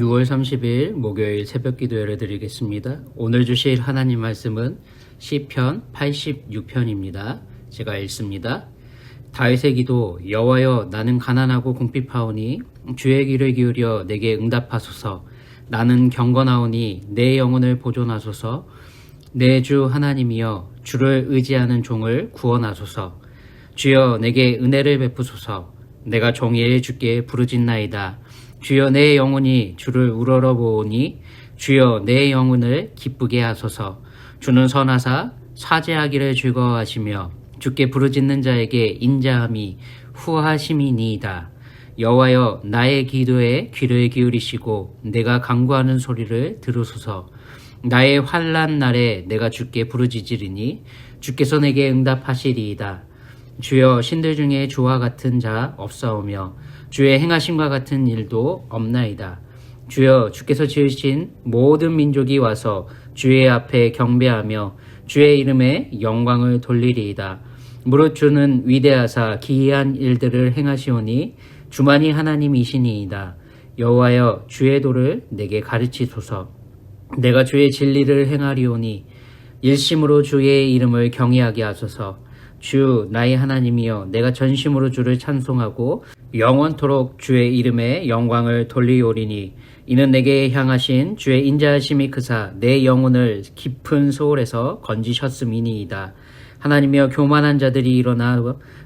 6월 30일 목요일 새벽 기도 예를 드리겠습니다. 오늘 주실 하나님 말씀은 시편 86편입니다. 제가 읽습니다. 다윗의 기도. 여호와여, 나는 가난하고 궁핍하오니 주의 귀를 기울여 내게 응답하소서. 나는 경건하오니 내 영혼을 보존하소서. 내 주 하나님이여, 주를 의지하는 종을 구원하소서. 주여, 내게 은혜를 베푸소서. 내가 종일 주께 부르짖나이다. 주여, 내 영혼이 주를 우러러보오니 주여, 내 영혼을 기쁘게 하소서. 주는 선하사 사죄하기를 즐거워하시며 주께 부르짖는 자에게 인자함이 후하심이니이다. 여호와여, 나의 기도에 귀를 기울이시고 내가 간구하는 소리를 들으소서. 나의 환난 날에 내가 주께 부르짖으리니 주께서 내게 응답하시리이다. 주여, 신들 중에 주와 같은 자 없사오며 주의 행하심과 같은 일도 없나이다. 주여, 주께서 지으신 모든 민족이 와서 주의 앞에 경배하며 주의 이름에 영광을 돌리리이다. 무릇 주는 위대하사 기이한 일들을 행하시오니 주만이 하나님이시니이다. 여호와여, 주의 도를 내게 가르치소서. 내가 주의 진리를 행하리오니 일심으로 주의 이름을 경외하게 하소서. 주 나의 하나님이여, 내가 전심으로 주를 찬송하고 영원토록 주의 이름에 영광을 돌리오리니 이는 내게 향하신 주의 인자하심이 크사 내 영혼을 깊은 소홀에서 건지셨음이니이다. 하나님이여, 교만한 자들이 일어나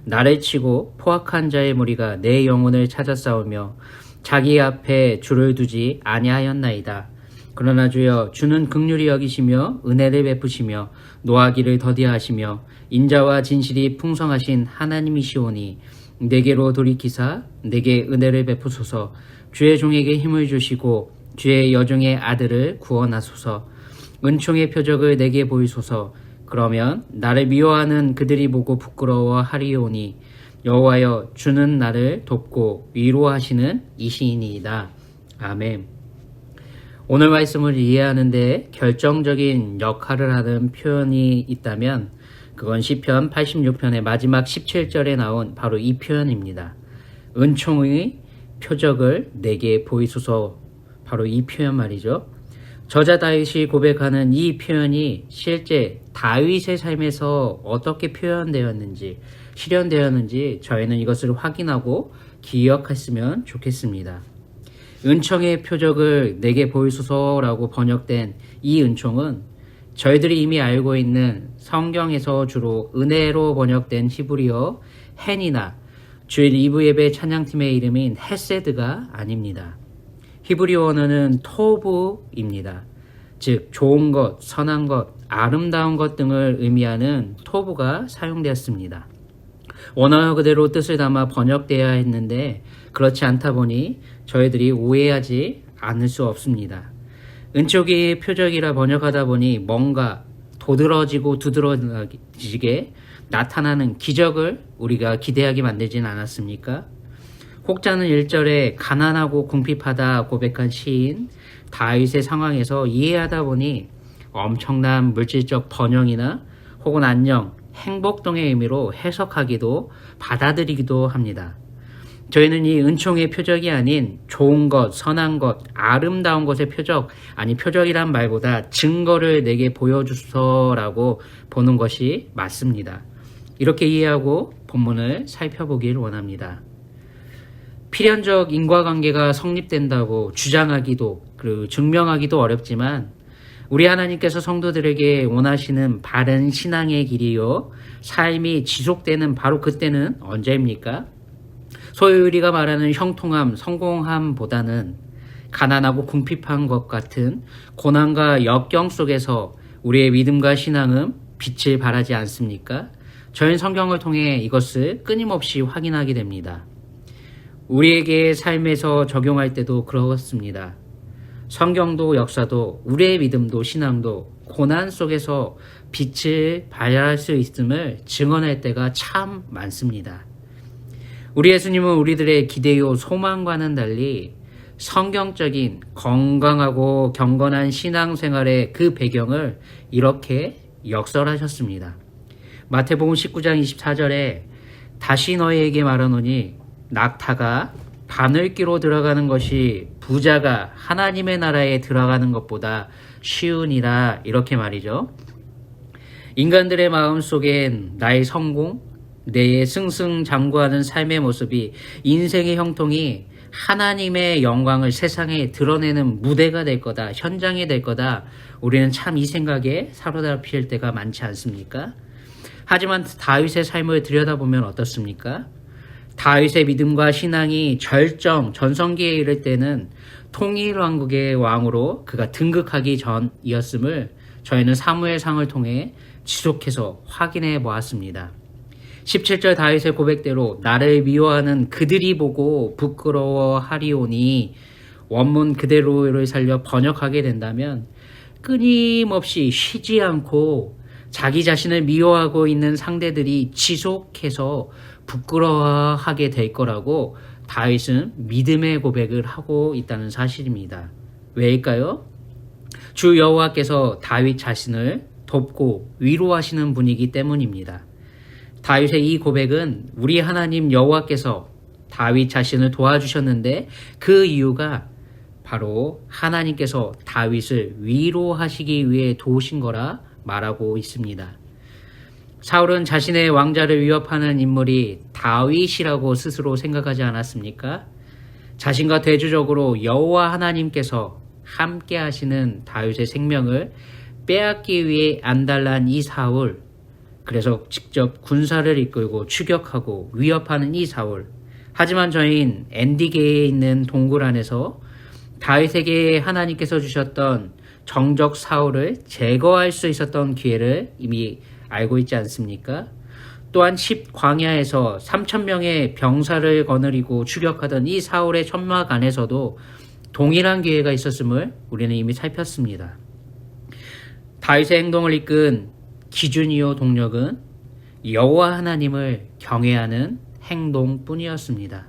나를 치고 포악한 자의 무리가 내 영혼을 찾아 싸우며 자기 앞에 주를 두지 아니하였나이다. 그러나 주여, 주는 긍휼히 여기시며 은혜를 베푸시며 노하기를 더디하시며 인자와 진실이 풍성하신 하나님이시오니 내게로 돌이키사 내게 은혜를 베푸소서. 주의 종에게 힘을 주시고 주의 여종의 아들을 구원하소서. 은총의 표적을 내게 보이소서. 그러면 나를 미워하는 그들이 보고 부끄러워하리오니 여호와여, 주는 나를 돕고 위로하시는 이시이니이다. 아멘. 오늘 말씀을 이해하는 데 결정적인 역할을 하는 표현이 있다면 그건 시편 86편의 마지막 17절에 나온 바로 이 표현입니다. 은총의 표적을 내게 보이소서. 바로 이 표현 말이죠. 저자 다윗이 고백하는 이 표현이 실제 다윗의 삶에서 어떻게 표현되었는지, 실현되었는지 저희는 이것을 확인하고 기억했으면 좋겠습니다. 은총의 표적을 내게 보이소서라고 번역된 이 은총은 저희들이 이미 알고 있는 성경에서 주로 은혜로 번역된 히브리어 헨이나 주일 2부 예배 찬양팀의 이름인 헤세드가 아닙니다. 히브리어 언어는 토브입니다. 즉 좋은 것, 선한 것, 아름다운 것 등을 의미하는 토브가 사용되었습니다. 원어 그대로 뜻을 담아 번역되어야 했는데 그렇지 않다 보니 저희들이 오해하지 않을 수 없습니다. 은총의 표적이라 번역하다 보니 뭔가 도드러지고 두드러지게 나타나는 기적을 우리가 기대하게 만들진 않았습니까? 혹자는 1절에 가난하고 궁핍하다 고백한 시인 다윗의 상황에서 이해하다 보니 엄청난 물질적 번영이나 혹은 안녕, 행복 등의 의미로 해석하기도 받아들이기도 합니다. 저희는 이 은총의 표적이 아닌 좋은 것, 선한 것, 아름다운 것의 표적, 아니 표적이란 말보다 증거를 내게 보여주소서라고 보는 것이 맞습니다. 이렇게 이해하고 본문을 살펴보길 원합니다. 필연적 인과관계가 성립된다고 주장하기도 그리고 증명하기도 어렵지만 우리 하나님께서 성도들에게 원하시는 바른 신앙의 길이요, 삶이 지속되는 바로 그때는 언제입니까? 소위 우리가 말하는 형통함, 성공함보다는 가난하고 궁핍한 것 같은 고난과 역경 속에서 우리의 믿음과 신앙은 빛을 발하지 않습니까? 저희는 성경을 통해 이것을 끊임없이 확인하게 됩니다. 우리에게 삶에서 적용할 때도 그렇습니다. 성경도 역사도 우리의 믿음도 신앙도 고난 속에서 빛을 발할 수 있음을 증언할 때가 참 많습니다. 우리 예수님은 우리들의 기대요 소망과는 달리 성경적인 건강하고 경건한 신앙생활의 그 배경을 이렇게 역설하셨습니다. 마태복음 19장 24절에 다시 너희에게 말하노니 낙타가 바늘기로 들어가는 것이 부자가 하나님의 나라에 들어가는 것보다 쉬우니라 이렇게 말이죠. 인간들의 마음 속엔 나의 성공, 내 승승장구하는 삶의 모습이 인생의 형통이 하나님의 영광을 세상에 드러내는 무대가 될 거다, 현장이 될 거다. 우리는 참 이 생각에 사로잡힐 때가 많지 않습니까? 하지만 다윗의 삶을 들여다보면 어떻습니까? 다윗의 믿음과 신앙이 절정, 전성기에 이를 때는 통일왕국의 왕으로 그가 등극하기 전이었음을 저희는 사무엘상을 통해 지속해서 확인해 보았습니다. 17절 다윗의 고백대로 나를 미워하는 그들이 보고 부끄러워하리오니 원문 그대로를 살려 번역하게 된다면 끊임없이 쉬지 않고 자기 자신을 미워하고 있는 상대들이 지속해서 부끄러워하게 될 거라고 다윗은 믿음의 고백을 하고 있다는 사실입니다. 왜일까요? 주 여호와께서 다윗 자신을 돕고 위로하시는 분이기 때문입니다. 다윗의 이 고백은 우리 하나님 여호와께서 다윗 자신을 도와주셨는데 그 이유가 바로 하나님께서 다윗을 위로하시기 위해 도우신 거라 말하고 있습니다. 사울은 자신의 왕자를 위협하는 인물이 다윗이라고 스스로 생각하지 않았습니까? 자신과 대조적으로 여호와 하나님께서 함께 하시는 다윗의 생명을 빼앗기 위해 안달난 이 사울, 그래서 직접 군사를 이끌고 추격하고 위협하는 이 사울. 하지만 저희는 엔디게에 있는 동굴 안에서 다윗에게 하나님께서 주셨던 정적 사울을 제거할 수 있었던 기회를 이미 알고 있지 않습니까? 또한 10광야에서 3,000명의 병사를 거느리고 추격하던 이 사울의 천막 안에서도 동일한 기회가 있었음을 우리는 이미 살폈습니다. 다윗의 행동을 이끈 기준이요 동력은 여호와 하나님을 경외하는 행동뿐이었습니다.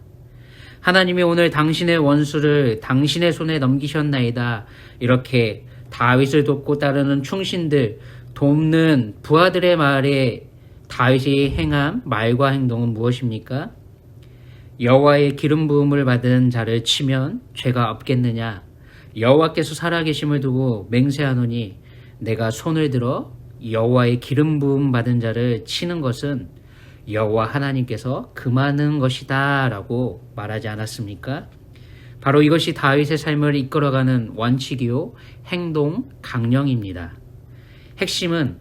하나님이 오늘 당신의 원수를 당신의 손에 넘기셨나이다. 이렇게 다윗을 돕고 따르는 충신들, 돕는 부하들의 말에 다윗이 행한 말과 행동은 무엇입니까? 여호와의 기름 부음을 받은 자를 치면 죄가 없겠느냐? 여호와께서 살아계심을 두고 맹세하노니 내가 손을 들어 여호와의 기름 부음 받은 자를 치는 것은 여호와 하나님께서 금하는 것이다 라고 말하지 않았습니까? 바로 이것이 다윗의 삶을 이끌어가는 원칙이요 행동 강령입니다. 핵심은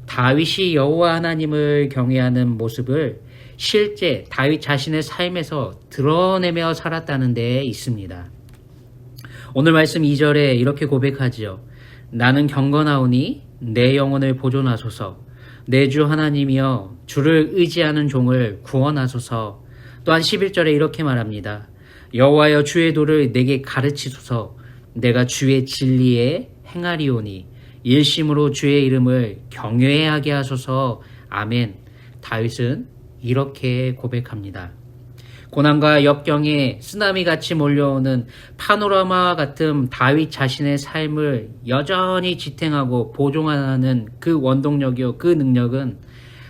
다윗이 여호와 하나님을 경외하는 모습을 실제 다윗 자신의 삶에서 드러내며 살았다는 데에 있습니다. 오늘 말씀 2절에 이렇게 고백하지요. 나는 경건하오니 내 영혼을 보존하소서. 내 주 하나님이여 주를 의지하는 종을 구원하소서. 또한 11절에 이렇게 말합니다. 여호와여 주의 도를 내게 가르치소서. 내가 주의 진리에 행하리오니 일심으로 주의 이름을 경외하게 하소서. 아멘. 다윗은 이렇게 고백합니다. 고난과 역경에 쓰나미같이 몰려오는 파노라마와 같은 다윗 자신의 삶을 여전히 지탱하고 보존하는 그 원동력이요 그 능력은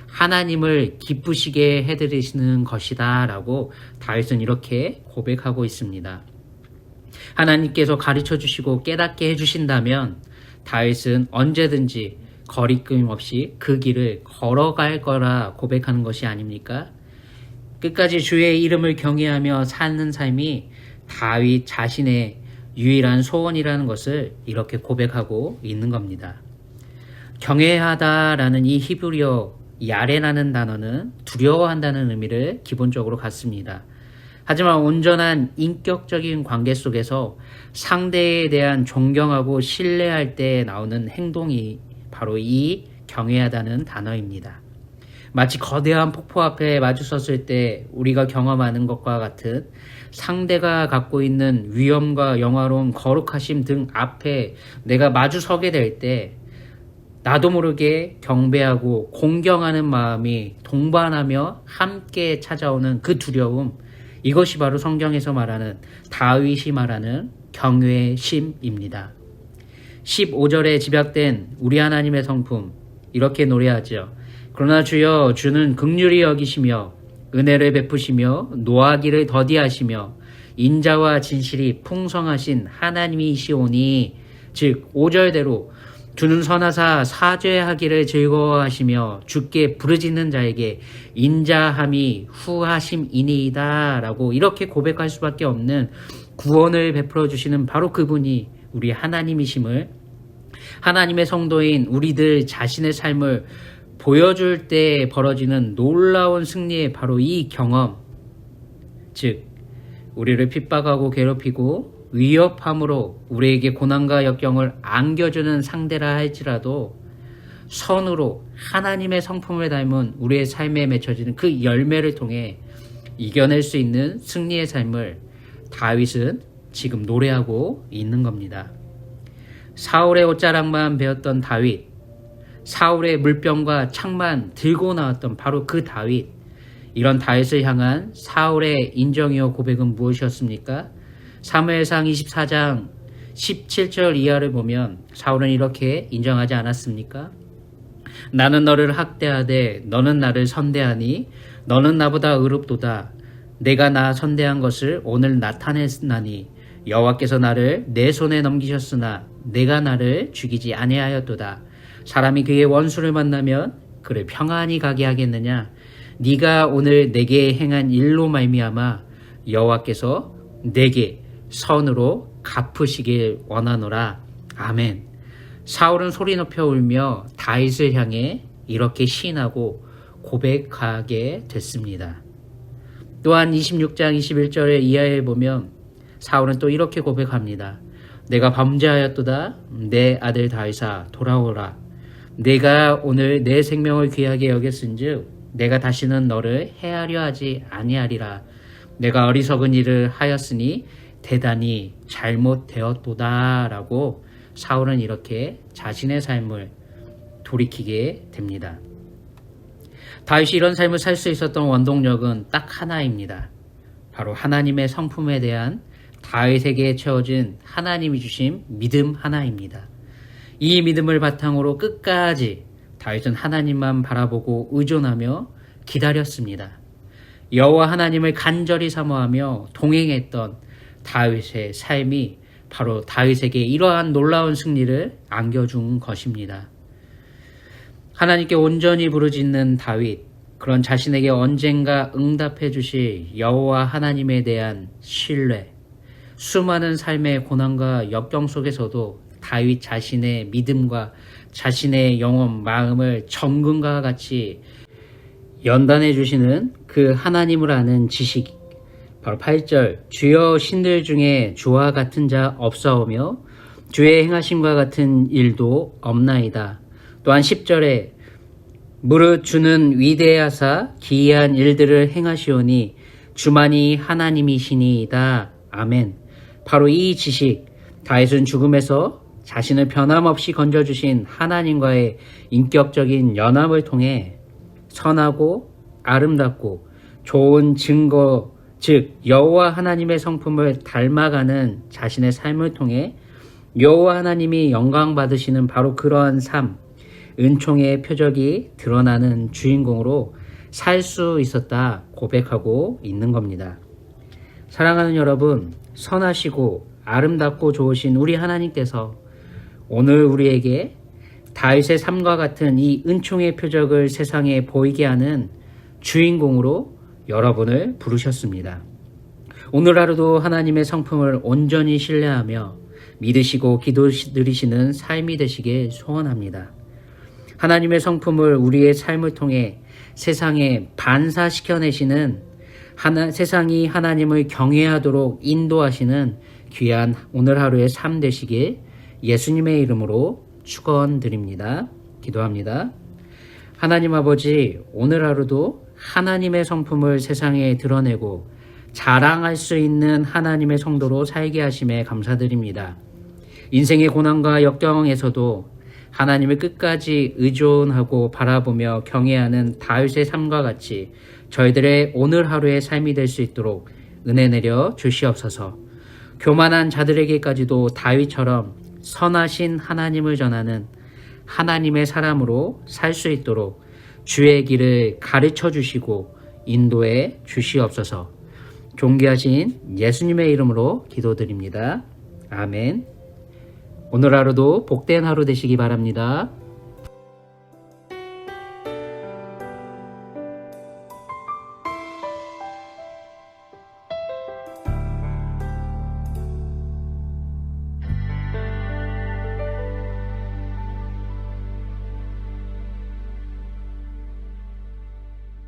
하나님을 기쁘시게 해드리시는 것이다 라고 다윗은 이렇게 고백하고 있습니다. 하나님께서 가르쳐 주시고 깨닫게 해주신다면 다윗은 언제든지 거리낌 없이 그 길을 걸어갈 거라 고백하는 것이 아닙니까? 끝까지 주의 이름을 경외하며 사는 삶이 다윗 자신의 유일한 소원이라는 것을 이렇게 고백하고 있는 겁니다. 경외하다라는 이 히브리어 야레라는 단어는 두려워한다는 의미를 기본적으로 갖습니다. 하지만 온전한 인격적인 관계 속에서 상대에 대한 존경하고 신뢰할 때 나오는 행동이 바로 이 경외하다는 단어입니다. 마치 거대한 폭포 앞에 마주섰을 때 우리가 경험하는 것과 같은 상대가 갖고 있는 위엄과 영화로운 거룩하심 등 앞에 내가 마주서게 될 때 나도 모르게 경배하고 공경하는 마음이 동반하며 함께 찾아오는 그 두려움, 이것이 바로 성경에서 말하는 다윗이 말하는 경외심입니다. 15절에 집약된 우리 하나님의 성품 이렇게 노래하죠. 그러나 주여 주는 긍휼히 여기시며 은혜를 베푸시며 노하기를 더디하시며 인자와 진실이 풍성하신 하나님이시오니, 즉 5절대로 주는 선하사 사죄하기를 즐거워하시며 주께 부르짖는 자에게 인자함이 후하심이니이다 라고 이렇게 고백할 수밖에 없는 구원을 베풀어 주시는 바로 그분이 우리 하나님이심을, 하나님의 성도인 우리들 자신의 삶을 보여줄 때 벌어지는 놀라운 승리의 바로 이 경험, 즉 우리를 핍박하고 괴롭히고 위협함으로 우리에게 고난과 역경을 안겨주는 상대라 할지라도 선으로 하나님의 성품을 닮은 우리의 삶에 맺혀지는 그 열매를 통해 이겨낼 수 있는 승리의 삶을 다윗은 지금 노래하고 있는 겁니다. 사울의 옷자락만 배웠던 다윗, 사울의 물병과 창만 들고 나왔던 바로 그 다윗, 이런 다윗을 향한 사울의 인정이요 고백은 무엇이었습니까? 사무엘상 24장 17절 이하를 보면 사울은 이렇게 인정하지 않았습니까? 나는 너를 학대하되 너는 나를 선대하니 너는 나보다 의롭도다. 내가 나 선대한 것을 오늘 나타냈나니 여호와께서 나를 내 손에 넘기셨으나 내가 나를 죽이지 아니하였도다. 사람이 그의 원수를 만나면 그를 평안히 가게 하겠느냐? 네가 오늘 내게 행한 일로 말미암아 여호와께서 내게 선으로 갚으시길 원하노라. 아멘. 사울은 소리 높여 울며 다윗을 향해 이렇게 시인하고 고백하게 됐습니다. 또한 26장 21절의 이하에 보면 사울은 또 이렇게 고백합니다. 내가 범죄하였도다. 내 아들 다윗아 돌아오라. 내가 오늘 내 생명을 귀하게 여겼은즉 내가 다시는 너를 해하려 하지 아니하리라. 내가 어리석은 일을 하였으니 대단히 잘못되었도다 라고 사울은 이렇게 자신의 삶을 돌이키게 됩니다. 다윗이 이런 삶을 살 수 있었던 원동력은 딱 하나입니다. 바로 하나님의 성품에 대한 다윗에게 채워진 하나님이 주신 믿음 하나입니다. 이 믿음을 바탕으로 끝까지 다윗은 하나님만 바라보고 의존하며 기다렸습니다. 여호와 하나님을 간절히 사모하며 동행했던 다윗의 삶이 바로 다윗에게 이러한 놀라운 승리를 안겨준 것입니다. 하나님께 온전히 부르짖는 다윗, 그런 자신에게 언젠가 응답해 주실 여호와 하나님에 대한 신뢰, 수많은 삶의 고난과 역경 속에서도 다윗 자신의 믿음과 자신의 영혼, 마음을 정금과 같이 연단해 주시는 그 하나님을 아는 지식, 바로 8절 주여 신들 중에 주와 같은 자 없사오며 주의 행하심과 같은 일도 없나이다. 또한 10절에 무릇 주는 위대하사 기이한 일들을 행하시오니 주만이 하나님이시니이다. 아멘. 바로 이 지식, 다윗은 죽음에서 자신을 변함없이 건져주신 하나님과의 인격적인 연합을 통해 선하고 아름답고 좋은 증거, 즉 여호와 하나님의 성품을 닮아가는 자신의 삶을 통해 여호와 하나님이 영광 받으시는 바로 그러한 삶, 은총의 표적이 드러나는 주인공으로 살 수 있었다 고백하고 있는 겁니다. 사랑하는 여러분, 선하시고 아름답고 좋으신 우리 하나님께서 오늘 우리에게 다윗의 삶과 같은 이 은총의 표적을 세상에 보이게 하는 주인공으로 여러분을 부르셨습니다. 오늘 하루도 하나님의 성품을 온전히 신뢰하며 믿으시고 기도드리시는 삶이 되시길 소원합니다. 하나님의 성품을 우리의 삶을 통해 세상에 반사시켜내시는 세상이 하나님을 경외하도록 인도하시는 귀한 오늘 하루의 삶 되시길 예수님의 이름으로 축원드립니다. 기도합니다. 하나님 아버지, 오늘 하루도 하나님의 성품을 세상에 드러내고 자랑할 수 있는 하나님의 성도로 살게 하심에 감사드립니다. 인생의 고난과 역경에서도 하나님을 끝까지 의존하고 바라보며 경외하는 다윗의 삶과 같이 저희들의 오늘 하루의 삶이 될 수 있도록 은혜 내려 주시옵소서. 교만한 자들에게까지도 다윗처럼 선하신 하나님을 전하는 하나님의 사람으로 살 수 있도록 주의 길을 가르쳐 주시고 인도해 주시옵소서. 존귀하신 예수님의 이름으로 기도드립니다. 아멘. 오늘 하루도 복된 하루 되시기 바랍니다.